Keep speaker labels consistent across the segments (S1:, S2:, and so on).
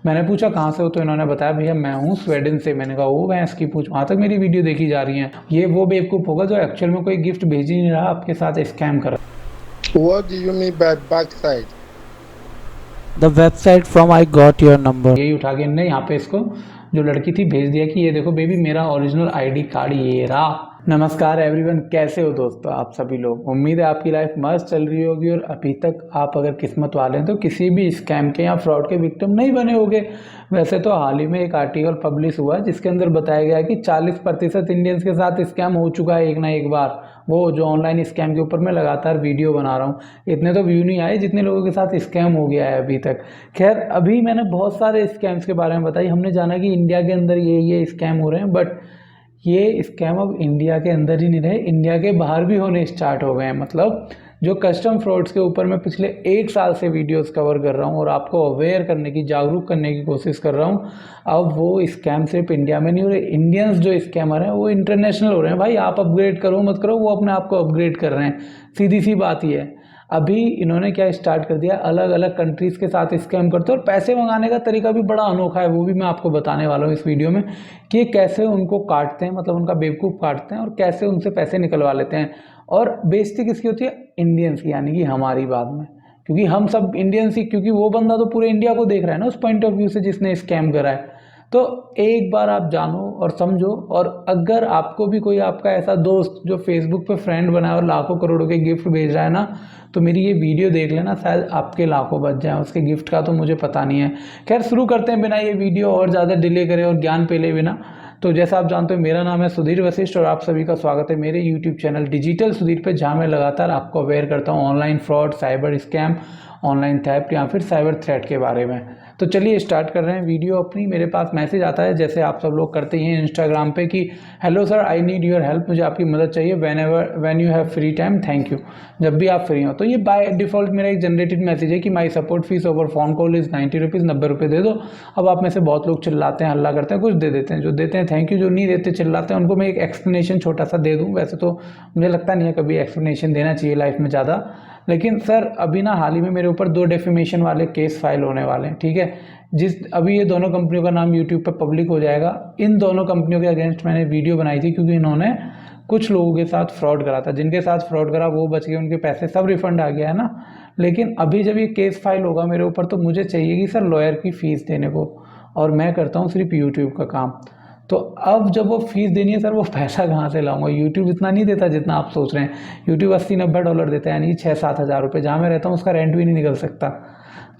S1: मैंने पूछा कहाँ से हो, तो इन्होंने बताया भैया मैं हूँ स्वीडन से। मैंने कहा वो भैंस की पूछ, वहाँ तक मेरी वीडियो देखी जा रही है। ये वो बेवकूफ़ होगा जो एक्चुअल में कोई गिफ्ट भेज ही नहीं रहा, आपके साथ स्कैम कर रहा।
S2: What do you mean by backside?
S3: The website from I got your number.
S1: यही उठा के इनने यहाँ पे इसको, जो लड़की थी, भेज दिया कि ये देखो बेबी मेरा ओरिजिनल आईडी कार्ड ये रहा। नमस्कार एवरीवन, कैसे हो दोस्तों आप सभी लोग। उम्मीद है आपकी लाइफ मस्त चल रही होगी और अभी तक आप अगर किस्मत वाले हैं तो किसी भी स्कैम के या फ्रॉड के विक्टिम नहीं बने होंगे। वैसे तो हाल ही में एक आर्टिकल पब्लिश हुआ जिसके अंदर बताया गया है कि 40% इंडियंस के साथ स्कैम हो चुका है एक ना एक बार। वो जो ऑनलाइन स्कैम के ऊपर मैं लगातार वीडियो बना रहा हूँ, इतने तो व्यू नहीं आए जितने लोगों के साथ स्कैम हो गया है अभी तक। खैर अभी मैंने बहुत सारे स्कैम्स के बारे में बताई, हमने जाना कि इंडिया के अंदर ये स्कैम हो रहे हैं, बट ये स्कैम अब इंडिया के अंदर ही नहीं रहे, इंडिया के बाहर भी होने स्टार्ट हो गए हैं। मतलब जो कस्टम फ्रॉड्स के ऊपर मैं पिछले 1 साल से वीडियोस कवर कर रहा हूँ और आपको अवेयर करने की, जागरूक करने की कोशिश कर रहा हूँ। अब वो स्कैम सिर्फ इंडिया में नहीं हो रहे, इंडियंस जो स्कैमर हैं वो इंटरनेशनल हो रहे हैं। भाई आप अपग्रेड करो मत करो, वो अपने आप को अपग्रेड कर रहे हैं, सीधी सी बात ही है। अभी इन्होंने क्या स्टार्ट कर दिया, अलग अलग कंट्रीज़ के साथ स्कैम करते हैं और पैसे मंगाने का तरीका भी बड़ा अनोखा है, वो भी मैं आपको बताने वाला हूँ इस वीडियो में कि कैसे उनको काटते हैं, मतलब उनका बेवकूफ़ काटते हैं और कैसे उनसे पैसे निकलवा लेते हैं। और बेइज्जती किसकी होती है? इंडियंस की, यानी कि हमारी बाद में, क्योंकि हम सब इंडियंस ही, क्योंकि वो बंदा तो पूरे इंडिया को देख रहा है ना उस पॉइंट ऑफ व्यू से जिसने स्कैम करा है। तो एक बार आप जानो और समझो, और अगर आपको भी कोई आपका ऐसा दोस्त जो फेसबुक पे फ्रेंड बना है और लाखों करोड़ों के गिफ्ट भेज रहा है ना, तो मेरी ये वीडियो देख लेना, शायद आपके लाखों बच जाएं। उसके गिफ्ट का तो मुझे पता नहीं है। खैर शुरू करते हैं बिना ये वीडियो और ज़्यादा डिले करे और ज्ञान पेले बिना। तो जैसा आप जानते हो मेरा नाम है सुधीर वशिष्ठ और आप सभी का स्वागत है मेरे यूट्यूब चैनल डिजिटल सुधीर पे, जहाँ मैं लगातार आपको अवेयर करता हूँ online fraud, cyber scam, online theft या फिर साइबर थ्रेट के बारे में। तो चलिए स्टार्ट कर रहे हैं वीडियो अपनी। मेरे पास मैसेज आता है जैसे आप सब लोग करते ही हैं इंस्टाग्राम पे कि hello sir I need your help, मुझे आपकी मदद चाहिए, when you have free time, thank you, जब भी आप फ्री हो। तो ये बाय डिफ़ॉल्ट मेरा एक जनरेटेड मैसेज है कि my support fees over phone call is 90 rupees, 90 रुपये दे दो। अब आप में से बहुत लोग चिल्लाते हैं, हल्ला करते हैं, कुछ दे देते हैं, जो देते हैं थैंक यू, जो नहीं देते चिल्लाते हैं उनको मैं एक एक्सप्लेनेशन छोटा सा दे दूँ। वैसे तो मुझे लगता नहीं है कभी एक्सप्लेनेशन देना चाहिए लाइफ में ज़्यादा, लेकिन सर अभी ना हाल ही में मेरे ऊपर 2 डेफेमेशन वाले केस फाइल होने वाले हैं, ठीक है। अभी ये दोनों कंपनियों का नाम यूट्यूब पर पब्लिक हो जाएगा। इन दोनों कंपनियों के अगेंस्ट मैंने वीडियो बनाई थी क्योंकि इन्होंने कुछ लोगों के साथ फ्रॉड करा था। जिनके साथ फ्रॉड करा वो बच गए, उनके पैसे सब रिफंड आ गया है ना। लेकिन अभी जब ये केस फाइल होगा मेरे ऊपर तो मुझे चाहिए कि सर लॉयर की फ़ीस देने को, और मैं करता हूँ सिर्फ यूट्यूब का काम। तो अब जब वो फीस देनी है सर, वो पैसा कहाँ से लाऊंगा? यूट्यूब इतना नहीं देता जितना आप सोच रहे हैं। यूट्यूब 80-90 डॉलर देता है, यानी 6-7 हज़ार रुपये। जहाँ मैं रहता हूँ उसका रेंट भी नहीं निकल सकता।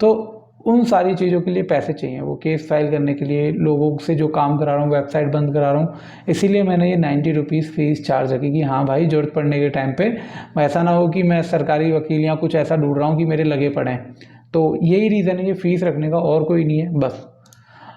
S1: तो उन सारी चीज़ों के लिए पैसे चाहिए, वो केस फाइल करने के लिए, लोगों से जो काम करा रहा हूँ, वेबसाइट बंद करा रहा हूँ। इसीलिए मैंने ये 90 रुपीज़ फीस चार्ज रखी कि हाँ भाई ज़रूरत पड़ने के टाइम पे ऐसा ना हो कि मैं सरकारी वकील या कुछ ऐसा ढूंढ रहा हूँ कि मेरे लगे पड़े हैं। तो यही रीज़न है ये फ़ीस रखने का, और कोई नहीं है। बस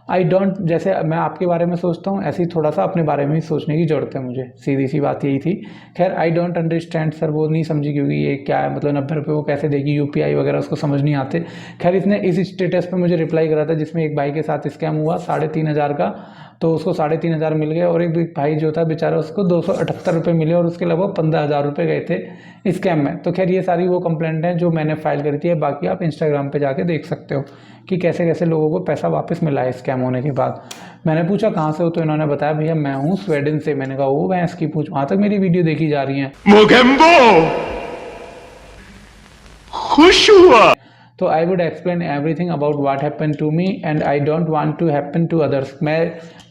S1: आई डोंट, जैसे मैं आपके बारे में सोचता हूँ ऐसे ही थोड़ा सा अपने बारे में भी सोचने की ज़रूरत है मुझे, सीधी सी बात यही थी। खैर आई डोंट अंडरस्टैंड सर, वो नहीं समझी क्योंकि ये क्या है, मतलब 90 रुपये वो कैसे देगी, यूपीआई वगैरह उसको समझ नहीं आते। खैर इसने इस स्टेटस पे मुझे रिप्लाई करा था जिसमें एक भाई के साथ स्कैम हुआ 3,500 का, तो उसको 3,500 मिल गए, और एक भाई जो था बेचारा उसको 278 रुपये मिले, और उसके लगभग 15,000 रुपये गए थे स्कैम में। तो खैर ये सारी वो कंप्लेंट हैं जो मैंने फाइल करी थी। बाकी आप इंस्टाग्राम पे जाके देख सकते हो कि कैसे कैसे लोगों को पैसा वापस मिला है स्कैम होने के बाद। मैंने पूछा कहाँ से हो, तो इन्होंने बताया भैया मैं हूँ स्वीडन से। मैंने कहा वो भैंस की पूछ, वहाँ तक मेरी वीडियो देखी जा रही है।
S4: खुश हुआ।
S1: तो I would explain everything about what happen to me and I don't want to happen to others.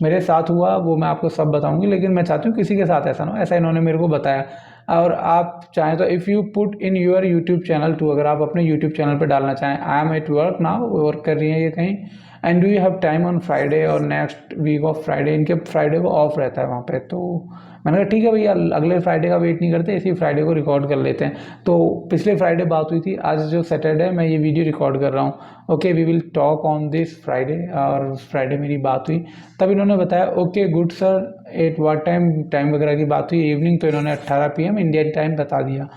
S1: मेरे साथ हुआ वो मैं आपको सब बताऊंगी, लेकिन मैं चाहती हूँ किसी के साथ ऐसा ना हो, ऐसा इन्होंने मेरे को बताया। और आप चाहें तो if you put in your YouTube channel too, अगर आप अपने यूट्यूब चैनल पर डालना चाहें, I am at work now, work कर रही हैं ये कहीं, and do you have time on Friday और नेक्स्ट वीक ऑफ फ्राइडे। इनके फ्राइडे को ऑफ रहता है वहाँ पे। तो मैंने कहा ठीक है भैया, अगले फ्राइडे का वेट नहीं करते, इसी फ्राइडे को रिकॉर्ड कर लेते हैं। तो पिछले फ्राइडे बात हुई थी, आज जो सैटरडे है मैं ये वीडियो रिकॉर्ड कर रहा हूँ। Okay we will talk on this Friday, और फ्राइडे मेरी बात हुई तब इन्होंने बताया okay good sir, at what time वगैरह की बात हुई, इवनिंग। तो इन्होंने 18 PM इंडियन टाइम बता दिया।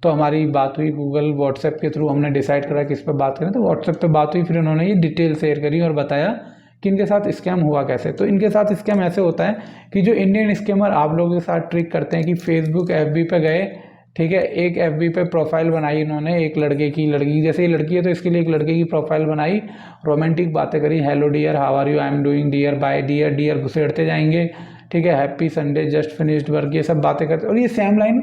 S1: तो हमारी बात हुई गूगल व्हाट्सएप के थ्रू, हमने डिसाइड करा किस पर बात करें, तो व्हाट्सएप पे बात हुई। फिर उन्होंने ये डिटेल शेयर करी और बताया कि इनके साथ स्कैम हुआ कैसे। तो इनके साथ स्कैम ऐसे होता है कि जो इंडियन स्कैमर आप लोगों के साथ ट्रिक करते हैं कि फेसबुक FB पे गए, ठीक है। एक एफबी पे प्रोफाइल बनाई इन्होंने एक लड़की जैसे ये लड़की है तो इसके लिए एक लड़के की प्रोफाइल बनाई, रोमांटिक बातें करी, hello dear, how are you, I am doing, dear, bye dear, dear घुसेड़ते जाएंगे, ठीक है, happy Sunday, just finished work, ये सब बातें करते। और ये सेम लाइन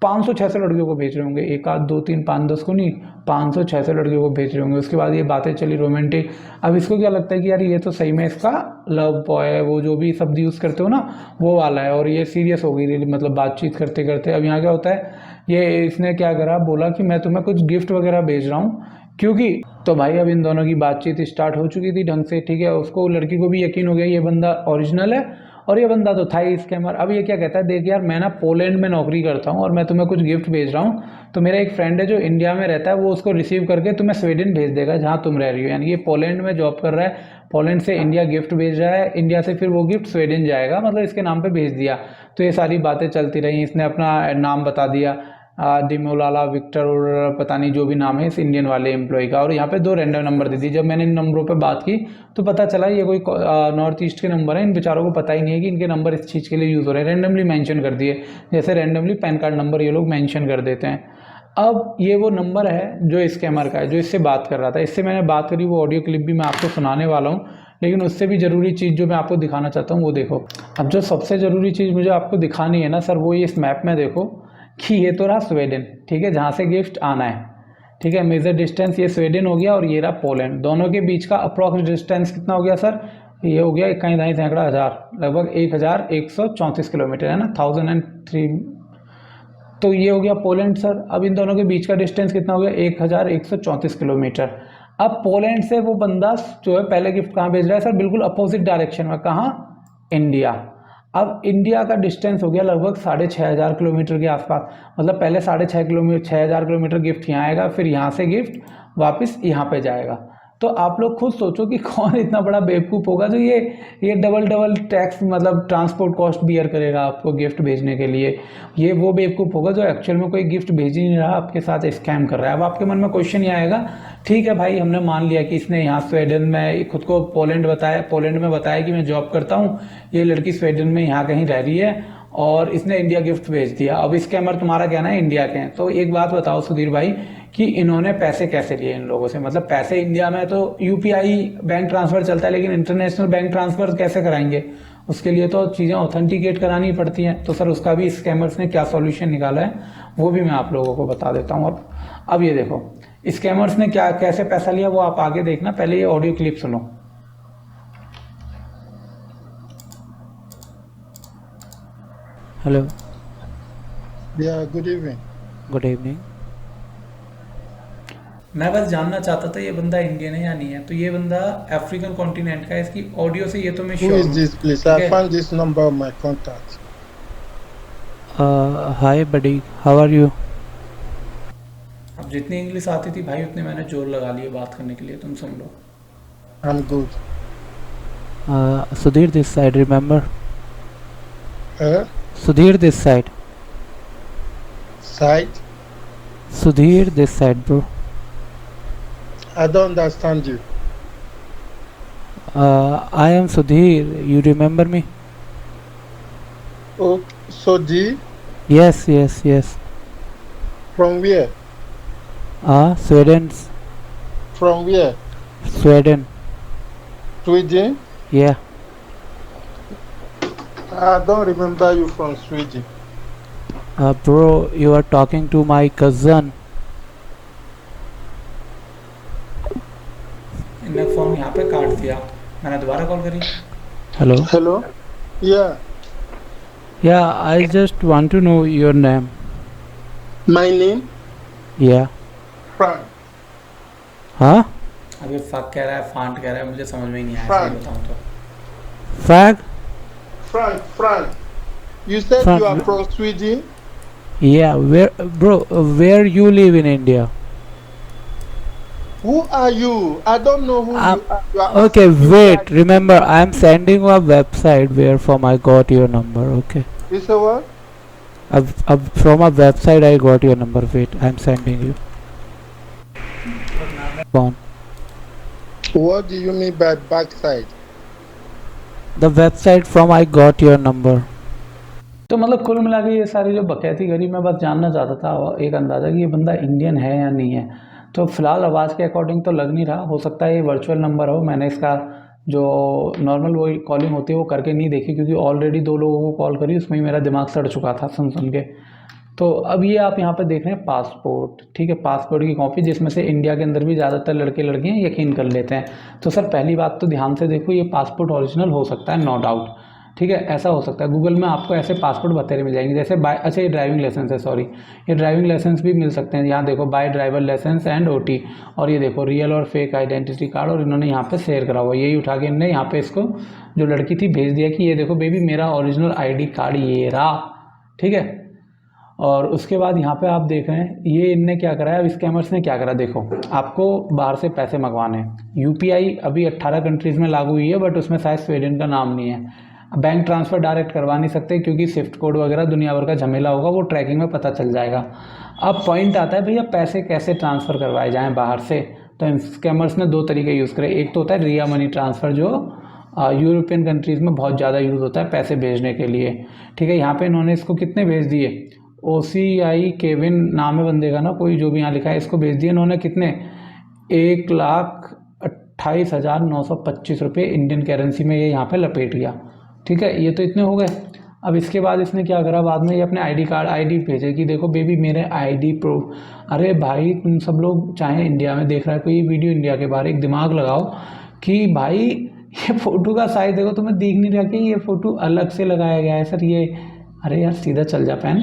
S1: 500-600 लड़कियों को भेज रहे होंगे, एक आध दो तीन 5-10 को नहीं, 500-600 लड़कियों को भेज रहे होंगे। उसके बाद ये बातें चली रोमांटिक। अब इसको क्या लगता है कि यार ये तो सही में इसका लव बॉय है, वो जो भी शब्द यूज़ करते हो ना वो वाला है, और ये सीरियस हो गई रियली, मतलब बातचीत करते करते। अब यहाँ क्या होता है, ये इसने क्या करा, बोला कि मैं तुम्हें कुछ गिफ्ट वगैरह भेज रहा हूँ, क्योंकि तो भाई अब इन दोनों की बातचीत स्टार्ट हो चुकी थी ढंग से, ठीक है। उसको लड़की को भी यकीन हो गया ये बंदा ओरिजिनल है और ये बंदा तो था ही स्कैमर। अब ये क्या कहता है, देख यार मैं ना पोलैंड में नौकरी करता हूँ और मैं तुम्हें कुछ गिफ्ट भेज रहा हूँ, तो मेरा एक फ्रेंड है जो इंडिया में रहता है, वो उसको रिसीव करके तुम्हें स्वीडन भेज देगा जहाँ तुम रह रही हो। यानी ये पोलैंड में जॉब कर रहा है, पोलैंड से इंडिया गिफ्ट भेज रहा है, इंडिया से फिर वो गिफ्ट स्वीडन जाएगा, मतलब इसके नाम पे भेज दिया। तो ये सारी बातें चलती रही, इसने अपना नाम बता दिया, दिमोलाला विक्टर और पता नहीं जो भी नाम है इस इंडियन वाले एम्प्लॉय का, और यहाँ पे 2 रैंडम नंबर दे दी। जब मैंने इन नंबरों पे बात की तो पता चला ये कोई नॉर्थ ईस्ट के नंबर है, इन बेचारों को पता ही नहीं है कि इनके नंबर इस चीज़ के लिए यूज़ हो रहे हैं, रैंडमली मेंशन कर दिए, जैसे रैंडमली पैन कार्ड नंबर ये लोग मेंशन कर देते हैं। अब ये वो नंबर है जो स्कैमर का है, जो इससे बात कर रहा था। इससे मैंने बात करी, वो ऑडियो क्लिप भी मैं आपको सुनाने वाला हूँ, लेकिन उससे भी ज़रूरी चीज़ जो मैं आपको दिखाना चाहता हूँ वो देखो। अब जो सबसे ज़रूरी चीज़ मुझे आपको दिखानी है ना सर, वो ये इस मैप में देखो कि ये तो रहा स्वीडन, ठीक है, जहाँ से गिफ्ट आना है, ठीक है। मेजर डिस्टेंस ये स्वीडन हो गया और ये रहा पोलैंड, दोनों के बीच का अप्रॉक्स डिस्टेंस कितना हो गया सर, ये हो गया 21,000 लगभग 1134 किलोमीटर है ना, 1003। तो ये हो गया पोलैंड सर। अब इन दोनों के बीच का डिस्टेंस कितना हो गया, 1134 किलोमीटर। अब पोलैंड से वो बंदा जो है पहले गिफ्ट कहाँ भेज रहा है सर, बिल्कुल अपोजिट डायरेक्शन में, कहाँ, इंडिया। अब इंडिया का डिस्टेंस हो गया लगभग 6,500 किलोमीटर के आसपास, मतलब पहले 6,500 किलोमीटर गिफ्ट यहाँ आएगा, फिर यहाँ से गिफ्ट वापस यहाँ पे जाएगा। तो आप लोग खुद सोचो कि कौन इतना बड़ा बेवकूफ़ होगा जो ये डबल टैक्स, मतलब ट्रांसपोर्ट कॉस्ट बियर करेगा आपको गिफ्ट भेजने के लिए। ये वो बेवकूफ़ होगा जो एक्चुअल में कोई गिफ्ट भेज ही नहीं रहा, आपके साथ स्कैम कर रहा है। अब आपके मन में क्वेश्चन ये आएगा, ठीक है भाई, हमने मान लिया कि इसने यहाँ स्वीडन में खुद को पोलैंड में बताया कि मैं जॉब करता हूँ, ये लड़की स्वीडन में यहाँ कहीं रह रही है और इसने इंडिया गिफ्ट भेज दिया। अब स्कैमर तुम्हारा कहना है इंडिया के हैं, तो एक बात बताओ सुधीर भाई कि इन्होंने पैसे कैसे लिए इन लोगों से, मतलब पैसे इंडिया में तो यूपीआई बैंक ट्रांसफ़र चलता है, लेकिन इंटरनेशनल बैंक ट्रांसफ़र कैसे कराएंगे, उसके लिए तो चीज़ें ऑथेंटिकेट करानी पड़ती हैं। तो सर उसका भी स्कैमर्स ने क्या सॉल्यूशन निकाला है वो भी मैं आप लोगों को बता देता हूँ। और अब ये देखो स्कैमर्स ने कैसे पैसा लिया वो आप आगे देखना, पहले ये ऑडियो क्लिप सुनो।
S3: Hello,
S2: Yeah, good evening.
S3: good evening.
S1: मैं बस जानना चाहता था ये बंदा इंडियन है या नहीं है, तो ये बंदा अफ्रीकन कॉन्टिनेंट का है, इसकी ऑडियो से ये तो मैं
S2: Who
S1: श्योर
S2: is
S1: हूँ।
S2: this, please?
S1: ठीक
S2: I
S1: है,
S2: found this number on my contact.
S3: Hi buddy, how are you?
S1: अब जितनी इंग्लिश आती थी भाई उतने मैंने जोर लगा लिए बात करने के लिए, तुम सुन लो।
S2: I'm good.
S3: Sudhir this side, remember? Sudhir this side.
S2: Site?
S3: Sudhir this side, bro.
S2: I don't understand you.
S3: I am Sudhir. You remember me?
S2: Oh, so D,
S3: Yes, yes, yes.
S2: from where?
S3: Sweden.
S2: From where?
S3: Sweden.
S2: Sweden?
S3: Yeah.
S2: I don't remember you from Sweden.
S3: Bro, you are talking to my cousin.
S1: इनने phone यहाँ पे काट दिया, मैंने दोबारा call करी।
S3: Hello.
S2: Hello? Yeah.
S3: Yeah, I just want to know your name.
S2: My name?
S3: Yeah.
S2: Frank.
S3: Huh?
S1: अभी fuck कह रहा है, फांट कह रहा है, मुझे समझ में ही नहीं आया
S2: Frank.
S1: सही बताऊँ तो।
S3: Fag?
S2: Frank. You said
S3: Frank.
S2: you are from Sweden?
S3: Yeah. Where, bro? Where you live in India?
S2: Who are you? I don't know who you are. You are
S3: Okay,
S2: asking me
S3: wait.
S2: like-
S3: Remember, I am sending you a website where from I got your number. Okay.
S2: You say what?
S3: From a website I got your number. Wait, I am sending you. Go on.
S2: What do you mean by backside?
S3: The website from I got your number.
S1: तो मतलब कुल मिला के ये सारी जो बकैती करी, मैं बस जानना चाहता था एक अंदाज़ा कि ये बंदा इंडियन है या नहीं है। तो फिलहाल आवाज़ के अकॉर्डिंग तो लग नहीं रहा, हो सकता है ये वर्चुअल नंबर हो। मैंने इसका जो नॉर्मल वो कॉलिंग होती है वो करके नहीं देखी, क्योंकि ऑलरेडी 2 लोगों को कॉल करी, उसमें ही मेरा दिमाग सड़ चुका था सुन सुन के। तो अब ये आप यहाँ पे देख रहे हैं पासपोर्ट, ठीक है, पासपोर्ट की कॉपी, जिसमें से इंडिया के अंदर भी ज़्यादातर लड़के लड़कियाँ यकीन कर लेते हैं। तो सर पहली बात तो ध्यान से देखो, ये पासपोर्ट ओरिजिनल हो सकता है, नो डाउट, ठीक है, ऐसा हो सकता है। गूगल में आपको ऐसे पासपोर्ट बतेरे मिल जाएंगे, जैसे बाय, अच्छा ये ड्राइविंग लाइसेंस है, सॉरी, ये ड्राइविंग लाइसेंस भी मिल सकते हैं। यहाँ देखो by driver licence and OT, और ये देखो रियल और फेक आइडेंटिटी कार्ड, और इन्होंने यहाँ पे शेयर करा हुआ, यही उठा के इन्होंने यहाँ पे इसको जो लड़की थी भेज दिया कि ये देखो बेबी मेरा ओरिजिनल ID कार्ड ये रहा, ठीक है। और उसके बाद यहाँ पे आप देख रहे हैं ये इनने क्या करा है, अब स्कैमर्स ने क्या करा, देखो आपको बाहर से पैसे मंगवाने हैं, UPI अभी 18 कंट्रीज़ में लागू हुई है, बट उसमें शायद स्वीडन का नाम नहीं है। बैंक ट्रांसफ़र डायरेक्ट करवा नहीं सकते, क्योंकि स्विफ्ट कोड वगैरह दुनिया भर का झमेला होगा, वो ट्रैकिंग में पता चल जाएगा। अब पॉइंट आता है भैया पैसे कैसे ट्रांसफ़र करवाए जाएँ बाहर से। तो स्कैमर्स ने 2 तरीके यूज़ करे, एक तो होता है रिया मनी ट्रांसफ़र, जो यूरोपियन कंट्रीज़ में बहुत ज़्यादा यूज़ होता है पैसे भेजने के लिए, ठीक है। यहाँ पे इन्होंने इसको कितने भेज दिए, OCI केविन नाम है बंदे का ना, कोई जो भी यहाँ लिखा है, इसको भेज दिए इन्होंने कितने, 1,28,925 रुपये इंडियन करेंसी में ये यहाँ पे लपेट लिया, ठीक है। ये तो इतने हो गए। अब इसके बाद इसने क्या करा, बाद में ये अपने ID भेजे कि देखो बेबी मेरे ID प्रूफ। अरे भाई तुम सब लोग चाहे इंडिया में देख रहा है कोई वीडियो, इंडिया के बाहर, एक दिमाग लगाओ कि भाई ये फ़ोटो का साइज देखो, तुम्हें दिख नहीं रहा कि ये फ़ोटो अलग से लगाया गया है सर, ये अरे यार सीधा चल जा पैन,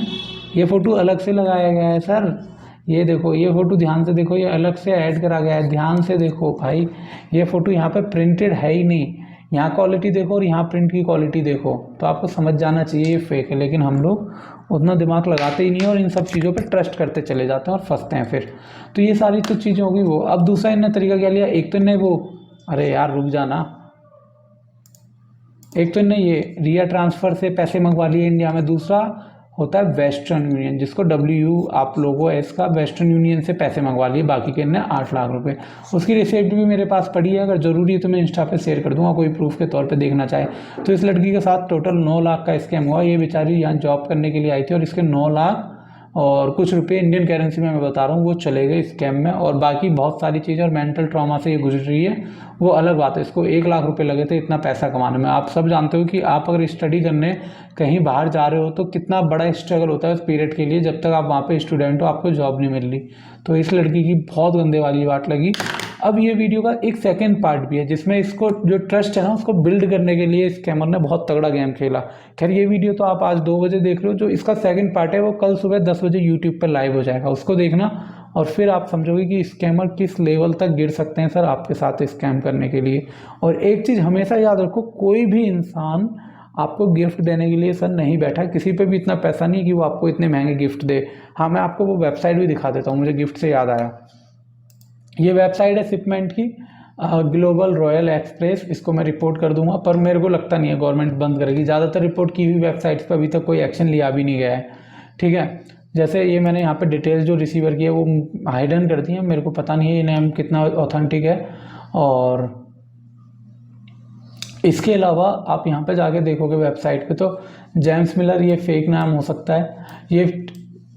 S1: ये फ़ोटो अलग से लगाया गया है सर, ये देखो ये फ़ोटो ध्यान से देखो, ये अलग से ऐड करा गया है, ध्यान से देखो भाई, ये फ़ोटो यहाँ पे प्रिंटेड है ही नहीं। यहाँ क्वालिटी देखो और यहाँ प्रिंट की क्वालिटी देखो, तो आपको समझ जाना चाहिए ये फेक है। लेकिन हम लोग उतना दिमाग लगाते ही नहीं है और इन सब चीज़ों पे ट्रस्ट करते चले जाते हैं और फंसते हैं फिर। तो ये सारी तो चीज़ें होगी वो। अब दूसरा इनने तरीका क्या लिया, एक तो इन्हें वो, अरे यार रुक जाना, एक तो इन्हें ये रिया ट्रांसफ़र से पैसे मंगवा लिए इंडिया में, दूसरा होता है वेस्टर्न यूनियन, जिसको WU आप लोगों इसका वेस्टर्न यूनियन से पैसे मंगवा लिए, बाकी के ने 8 लाख रुपए। उसकी रिसिप्ट भी मेरे पास पड़ी है, अगर ज़रूरी है तो मैं इंस्टा पे शेयर कर दूंगा, कोई प्रूफ के तौर पे देखना चाहे तो। इस लड़की के साथ टोटल 9 लाख का स्कैम हुआ। ये बेचारी यहाँ जॉब करने के लिए आई थी और इसके 9 लाख और कुछ रुपए इंडियन करेंसी में मैं बता रहा हूँ वो चले गए स्कैम में, और बाकी बहुत सारी चीज़ें और मेंटल ट्रॉमा से ये गुजर रही है, वो अलग बात है। इसको 1 लाख रुपए लगे थे इतना पैसा कमाने में। आप सब जानते हो कि आप अगर स्टडी करने कहीं बाहर जा रहे हो तो कितना बड़ा स्ट्रगल होता है उस पीरियड के लिए, जब तक आप वहाँ पे स्टूडेंट हो आपको जॉब नहीं मिल रही। तो इस लड़की की बहुत गंदे वाली बात लगी। अब ये वीडियो का एक सेकंड पार्ट भी है जिसमें इसको जो ट्रस्ट है ना उसको बिल्ड करने के लिए स्कैमर ने बहुत तगड़ा गेम खेला। खैर ये वीडियो तो आप आज 2 बजे देख रहे हो, जो इसका सेकंड पार्ट है वो कल सुबह 10 बजे यूट्यूब पर लाइव हो जाएगा, उसको देखना और फिर आप समझोगे कि स्कैमर किस लेवल तक गिर सकते हैं सर आपके साथ स्कैम करने के लिए। और एक चीज़ हमेशा याद रखो, कोई भी इंसान आपको गिफ्ट देने के लिए सर नहीं बैठा, किसी पे भी इतना पैसा नहीं कि वो आपको इतने महंगे गिफ्ट दे। हाँ मैं आपको वो वेबसाइट भी दिखा देता हूँ, मुझे गिफ्ट से याद आया, ये वेबसाइट है शिपमेंट की, ग्लोबल रॉयल एक्सप्रेस। इसको मैं रिपोर्ट कर दूंगा, पर मेरे को लगता नहीं है गवर्नमेंट बंद करेगी। ज़्यादातर रिपोर्ट की हुई वेबसाइट्स पर अभी तक कोई एक्शन लिया भी नहीं गया है, ठीक है। जैसे ये मैंने यहाँ पे डिटेल्स जो रिसीवर की है वो हाइडन कर दी है, मेरे को पता नहीं है ये नेम कितना ऑथेंटिक है। और इसके अलावा आप यहाँ पे जाके देखोगे वेबसाइट पे तो जेम्स मिलर ये फेक नाम हो सकता है, ये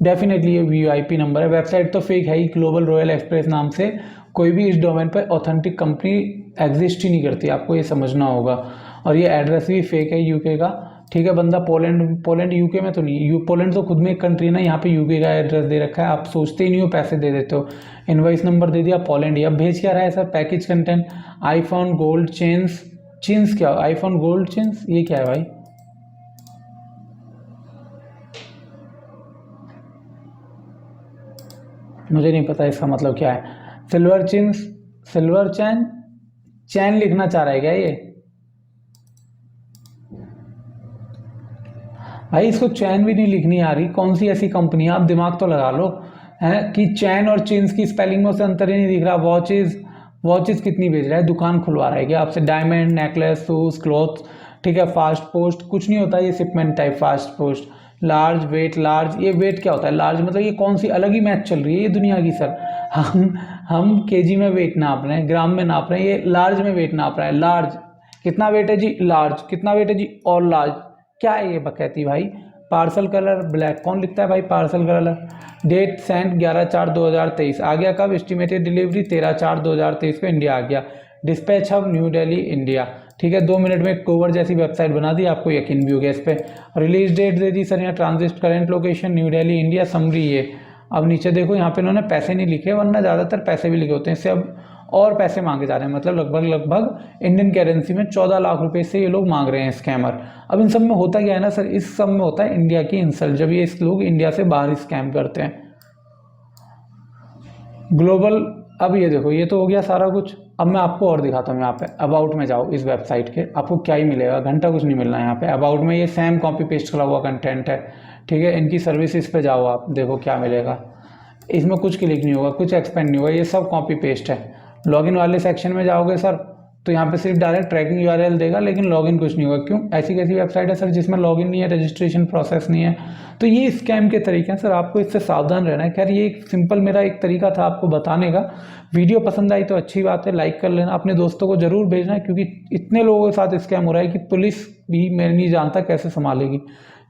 S1: डेफिनेटली ये VIP नंबर है। वेबसाइट तो फेक है ही, ग्लोबल रॉयल एक्सप्रेस नाम से कोई भी इस डोमेन पर ऑथेंटिक कंपनी एग्जिस्ट ही नहीं करती, आपको ये समझना होगा। और ये एड्रेस भी फेक है UK का, ठीक है। बंदा पोलैंड UK में तो नहीं, पोलैंड तो खुद में एक कंट्री ना, यहाँ पे UK का एड्रेस दे रखा है, आप सोचते ही नहीं हो पैसे दे देते हो। इनवॉइस नंबर दे दिया पोलैंड। अब भेज क्या रहा है sir, package content iPhone gold chains क्या, आईफोन गोल्ड चेन्स ये क्या है भाई, मुझे नहीं पता इसका मतलब क्या है। सिल्वर चैन लिखना चाह रहा है क्या ये भाई, इसको चैन भी नहीं लिखनी आ रही, कौन सी ऐसी कंपनी है, आप दिमाग तो लगा लो है कि चैन और चेन्स की स्पेलिंग में से अंतर ही नहीं दिख रहा। वॉचेस कितनी बेच रहा है, दुकान खुलवा रहा है क्या आपसे, डायमंड नेकलेस शूज क्लॉथ, ठीक है। फास्ट पोस्ट कुछ नहीं होता, ये shipment type fast post. Large weight, large ये वेट क्या होता है, लार्ज मतलब ये कौन सी अलग ही मैथ चल रही है ये दुनिया की सर। हम केजी में वेट नाप रहे हैं, ग्राम में नाप रहे हैं, ये लार्ज में वेट नाप रहा है। लार्ज कितना वेट है जी, लार्ज कितना वेट है जी, और लार्ज क्या है ये बकैती भाई। पार्सल कलर ब्लैक, कौन लिखता है भाई पार्सल कलर। डेट सेंट 11/4/2023, आ गया कब, एस्टिमेटेड डिलीवरी 13/4/2023 को इंडिया आ गया। Dispatch hub new Delhi India, ठीक है, 2 मिनट में कोवर जैसी वेबसाइट बना दी, आपको यकीन भी हो गया इस पर। रिलीज डेट दे दी सर यहाँ, transit current location new Delhi India, summary ये। अब नीचे देखो यहाँ पे इन्होंने पैसे नहीं लिखे, वरना ज़्यादातर पैसे भी लिखे होते हैं, इससे अब और पैसे मांगे जा रहे हैं, मतलब लगभग इंडियन करेंसी में 14 लाख रुपए से ये लोग मांग रहे हैं स्कैमर। अब इन सब में होता क्या है ना सर, इस सब में होता है इंडिया की इंसल्ट, जब ये इस लोग इंडिया से बाहर स्कैम करते हैं। ग्लोबल, अब ये देखो ये तो हो गया सारा कुछ। अब मैं आपको और दिखाता हूँ, यहाँ पे अबाउट में जाओ इस वेबसाइट के, आपको क्या ही मिलेगा, घंटा कुछ नहीं मिलना है यहाँ पे। अबाउट में ये सेम कॉपी पेस्ट करा हुआ कंटेंट है, ठीक है। इनकी सर्विसेज पे जाओ आप, देखो क्या मिलेगा, इसमें कुछ क्लिक नहीं होगा, कुछ एक्सपेंड नहीं होगा, ये सब कॉपी पेस्ट है। लॉगिन वाले सेक्शन में जाओगे सर तो यहाँ पे सिर्फ डायरेक्ट ट्रैकिंग यूआरएल देगा, लेकिन लॉगिन कुछ नहीं होगा। क्यों, ऐसी कैसी वेबसाइट है सर जिसमें लॉगिन नहीं है, रजिस्ट्रेशन प्रोसेस नहीं है। तो ये स्कैम के तरीके हैं सर, आपको इससे सावधान रहना है। खैर ये एक सिंपल मेरा एक तरीका था आपको बताने का। वीडियो पसंद आई तो अच्छी बात है, लाइक कर लेना, अपने दोस्तों को जरूर भेजना है, क्योंकि इतने लोगों के साथ स्कैम हो रहा है कि पुलिस भी मैं नहीं जानता कैसे संभालेगी,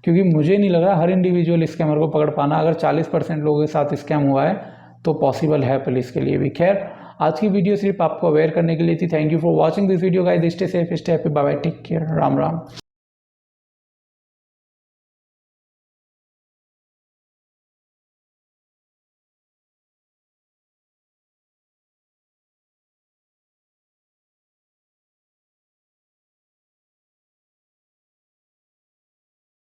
S1: क्योंकि मुझे नहीं लग रहा हर इंडिविजुअल स्कैमर को पकड़ पाना। अगर 40% लोगों के साथ स्कैम हुआ है तो पॉसिबल है पुलिस के लिए भी। खैर आज की वीडियो सिर्फ आपको अवेयर करने के लिए थी। Thank you for watching this video guys, stay safe, stay happy, bye bye, take care, Ram Ram.